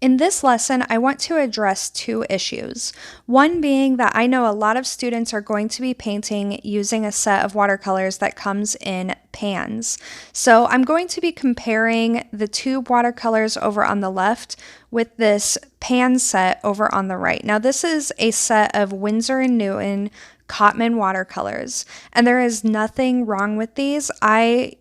In this lesson, I want to address two issues. One being that I know a lot of students are going to be painting using a set of watercolors that comes in pans. So I'm going to be comparing the tube watercolors over on the left with this pan set over on the right. Now this is a set of Winsor & Newton Cotman watercolors, and there is nothing wrong with these. I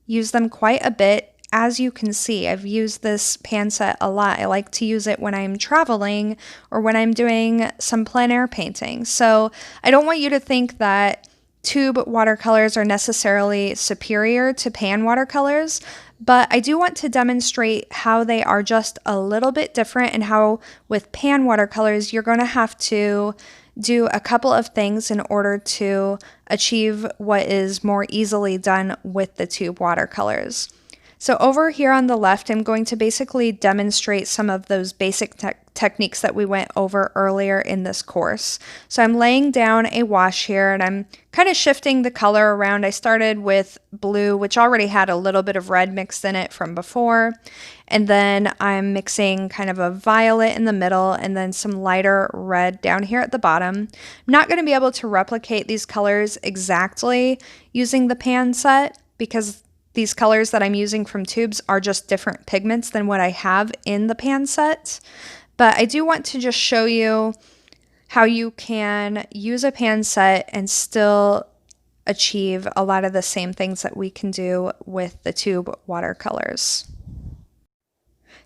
use them quite a bit. As you can see, I've used this pan set a lot. I like to use it when I'm traveling or when I'm doing some plein air painting. So I don't want you to think that tube watercolors are necessarily superior to pan watercolors, but I do want to demonstrate how they are just a little bit different and how with pan watercolors you're going to have to do a couple of things in order to achieve what is more easily done with the tube watercolors. So over here on the left, I'm going to basically demonstrate some of those basic techniques that we went over earlier in this course. So I'm laying down a wash here and I'm kind of shifting the color around. I started with blue, which already had a little bit of red mixed in it from before. And then I'm mixing kind of a violet in the middle and then some lighter red down here at the bottom. I'm not going to be able to replicate these colors exactly using the pan set because these colors that I'm using from tubes are just different pigments than what I have in the pan set. But I do want to just show you how you can use a pan set and still achieve a lot of the same things that we can do with the tube watercolors.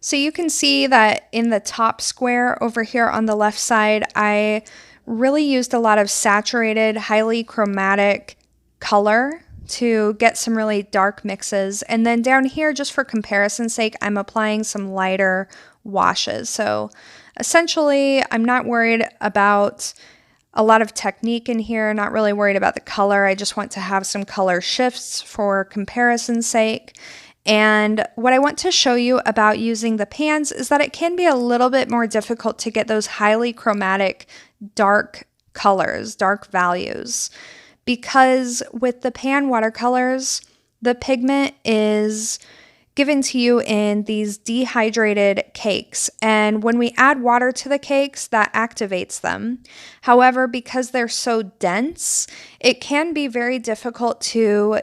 So you can see that in the top square over here on the left side, I really used a lot of saturated, highly chromatic color to get some really dark mixes. And then down here, just for comparison's sake, I'm applying some lighter washes. So essentially, I'm not worried about a lot of technique in here, not really worried about the color. I just want to have some color shifts for comparison's sake. And what I want to show you about using the pans is that it can be a little bit more difficult to get those highly chromatic dark colors, dark values. Because with the pan watercolors, the pigment is given to you in these dehydrated cakes. And when we add water to the cakes, that activates them. However, because they're so dense, it can be very difficult to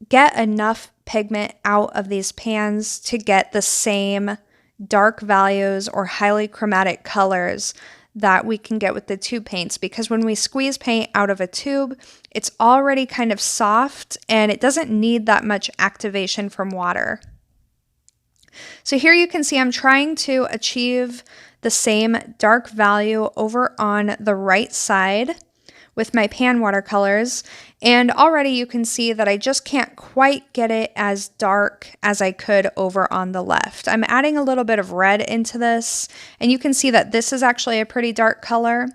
get enough pigment out of these pans to get the same dark values or highly chromatic colors that we can get with the tube paints, because when we squeeze paint out of a tube, it's already kind of soft and it doesn't need that much activation from water. So here you can see I'm trying to achieve the same dark value over on the right side with my pan watercolors, and already you can see that I just can't quite get it as dark as I could over on the left. I'm adding a little bit of red into this, and you can see that this is actually a pretty dark color.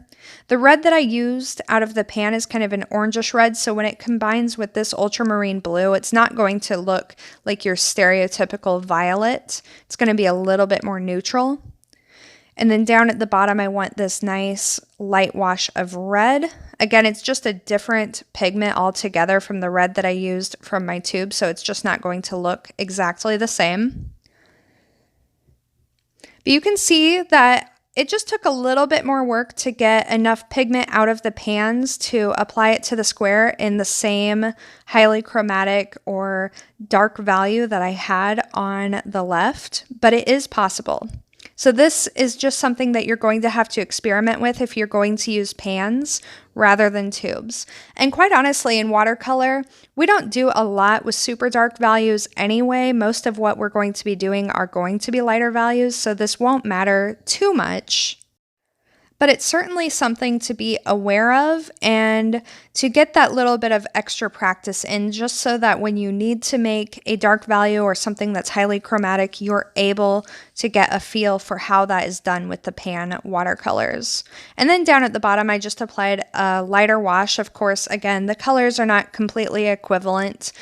The red that I used out of the pan is kind of an orangish red, so when it combines with this ultramarine blue, it's not going to look like your stereotypical violet. It's going to be a little bit more neutral. And then down at the bottom, I want this nice light wash of red. Again, it's just a different pigment altogether from the red that I used from my tube, so it's just not going to look exactly the same. But you can see that it just took a little bit more work to get enough pigment out of the pans to apply it to the square in the same highly chromatic or dark value that I had on the left, but it is possible. So this is just something that you're going to have to experiment with if you're going to use pans rather than tubes. And quite honestly, in watercolor, we don't do a lot with super dark values anyway. Most of what we're going to be doing are going to be lighter values, so this won't matter too much. But it's certainly something to be aware of and to get that little bit of extra practice in, just so that when you need to make a dark value or something that's highly chromatic, you're able to get a feel for how that is done with the pan watercolors. And then down at the bottom, I just applied a lighter wash. Of course, again, the colors are not completely equivalent,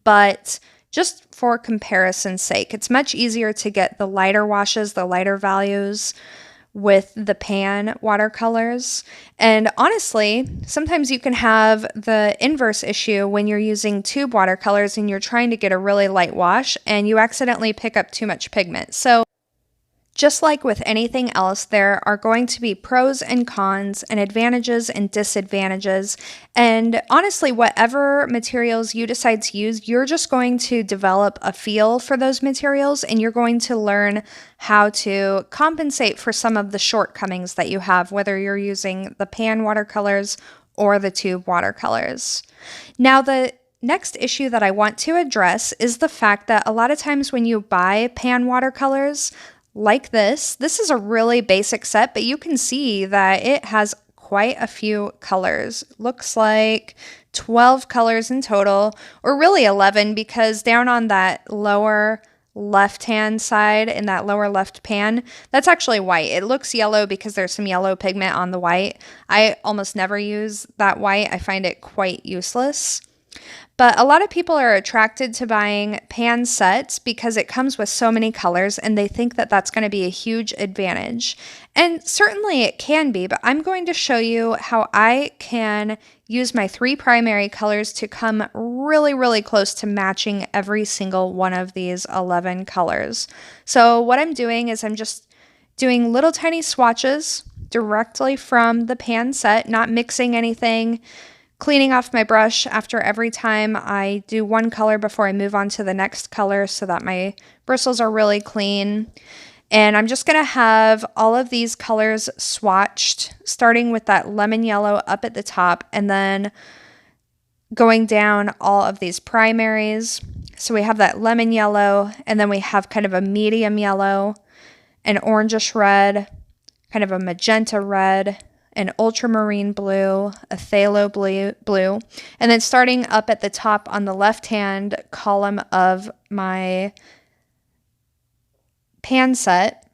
but just for comparison's sake, it's much easier to get the lighter washes, the lighter values, with the pan watercolors. And honestly, sometimes you can have the inverse issue when you're using tube watercolors and you're trying to get a really light wash and you accidentally pick up too much pigment. So Just like with anything else, there are going to be pros and cons and advantages and disadvantages. And honestly, whatever materials you decide to use, you're just going to develop a feel for those materials, and you're going to learn how to compensate for some of the shortcomings that you have, whether you're using the pan watercolors or the tube watercolors. Now, the next issue that I want to address is the fact that a lot of times when you buy pan watercolors, like this is a really basic set, but you can see that it has quite a few colors. Looks like 12 colors in total, or really 11, because down on that lower left-hand side in that lower left pan, that's actually white. It looks yellow because there's some yellow pigment on the white. I almost never use that white. I find it quite useless. But a lot of people are attracted to buying pan sets because it comes with so many colors, and they think that that's going to be a huge advantage. And certainly it can be, but I'm going to show you how I can use my 3 primary colors to come really, really close to matching every single one of these 11 colors. So what I'm doing is I'm just doing little tiny swatches directly from the pan set, not mixing anything, cleaning off my brush after every time I do one color before I move on to the next color so that my bristles are really clean. And I'm just going to have all of these colors swatched, starting with that lemon yellow up at the top and then going down all of these primaries. So we have that lemon yellow, and then we have kind of a medium yellow, an orangish red, kind of a magenta red, an ultramarine blue, a phthalo blue, and then starting up at the top on the left-hand column of my pan set,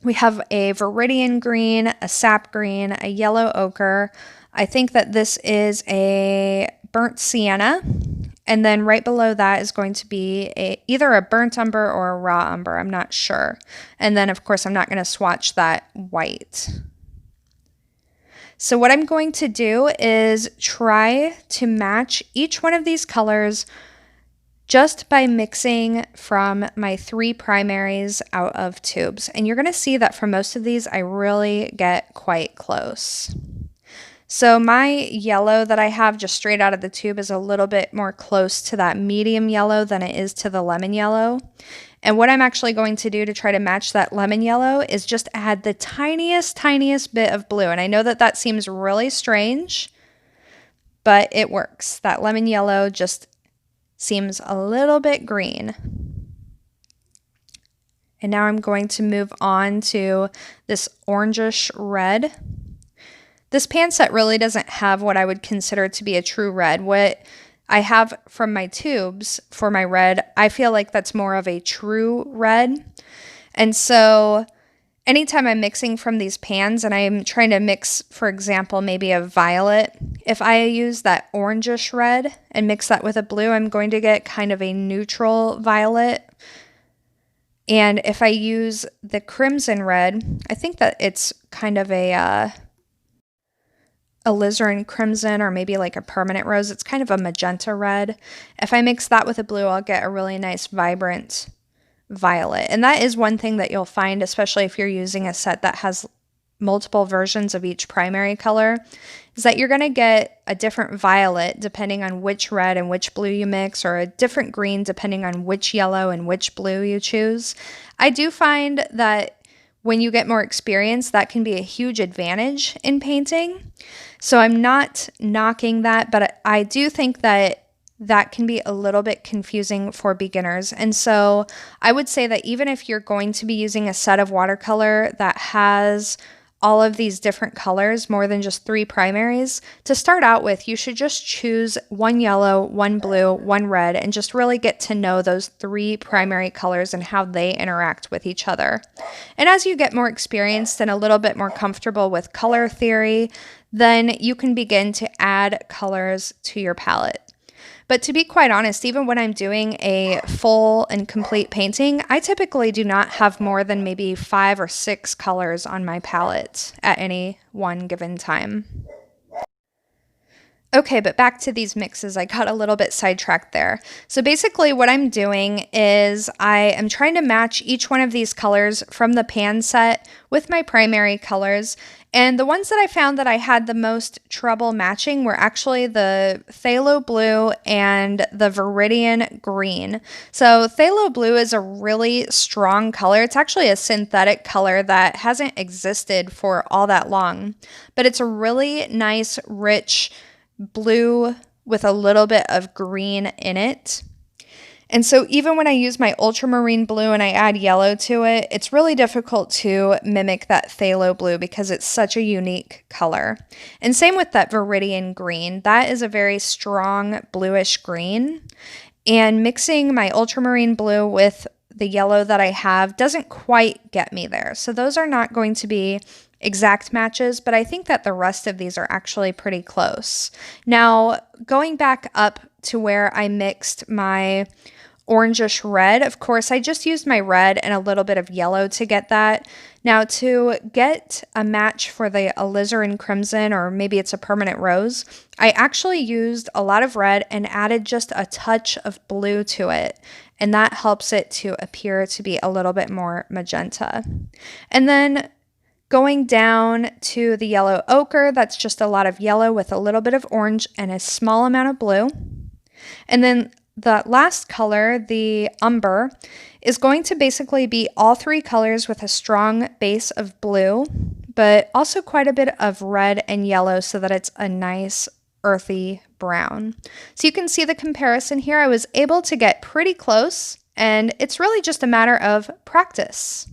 we have a viridian green, a sap green, a yellow ochre. I think that this is a burnt sienna, and then right below that is going to be either a burnt umber or a raw umber. I'm not sure. And then, of course, I'm not going to swatch that white. So what I'm going to do is try to match each one of these colors just by mixing from my 3 primaries out of tubes. And you're going to see that for most of these, I really get quite close. So my yellow that I have just straight out of the tube is a little bit more close to that medium yellow than it is to the lemon yellow. And what I'm actually going to do to try to match that lemon yellow is just add the tiniest bit of blue. And I know that that seems really strange, but it works. That lemon yellow just seems a little bit green. And now I'm going to move on to this orangish red. This pan set really doesn't have what I would consider to be a true red. What I have from my tubes for my red, I feel like that's more of a true red. And so anytime I'm mixing from these pans and I'm trying to mix, for example, maybe a violet, if I use that orangish red and mix that with a blue, I'm going to get kind of a neutral violet. And if I use the crimson red, I think that it's kind of a alizarin crimson, or maybe like a permanent rose. It's kind of a magenta red. If I mix that with a blue, I'll get a really nice vibrant violet. And that is one thing that you'll find, especially if you're using a set that has multiple versions of each primary color, is that you're going to get a different violet depending on which red and which blue you mix, or a different green depending on which yellow and which blue you choose. I do find that when you get more experience, that can be a huge advantage in painting. So I'm not knocking that, but I do think that that can be a little bit confusing for beginners. And so I would say that even if you're going to be using a set of watercolor that has all of these different colors, more than just 3 primaries, to start out with, you should just choose 1 yellow, 1 blue, 1 red, and just really get to know those 3 primary colors and how they interact with each other. And as you get more experienced and a little bit more comfortable with color theory, then you can begin to add colors to your palette. But to be quite honest, even when I'm doing a full and complete painting, I typically do not have more than maybe 5 or 6 colors on my palette at any one given time. Okay, but back to these mixes, I got a little bit sidetracked there. So basically what I'm doing is I am trying to match each one of these colors from the pan set with my primary colors. And the ones that I found that I had the most trouble matching were actually the phthalo blue and the viridian green. So phthalo blue is a really strong color. It's actually a synthetic color that hasn't existed for all that long, but it's a really nice, rich blue with a little bit of green in it. And so even when I use my ultramarine blue and I add yellow to it, it's really difficult to mimic that phthalo blue because it's such a unique color. And same with that viridian green. That is a very strong bluish green. And mixing my ultramarine blue with the yellow that I have doesn't quite get me there. So those are not going to be exact matches, but I think that the rest of these are actually pretty close. Now, going back up to where I mixed my orangish red, of course, I just used my red and a little bit of yellow to get that. Now, to get a match for the alizarin crimson, or maybe it's a permanent rose, I actually used a lot of red and added just a touch of blue to it, and that helps it to appear to be a little bit more magenta. And then going down to the yellow ochre, that's just a lot of yellow with a little bit of orange and a small amount of blue. And then the last color, the umber, is going to basically be all three colors with a strong base of blue, but also quite a bit of red and yellow so that it's a nice earthy brown. So you can see the comparison here. I was able to get pretty close, and it's really just a matter of practice.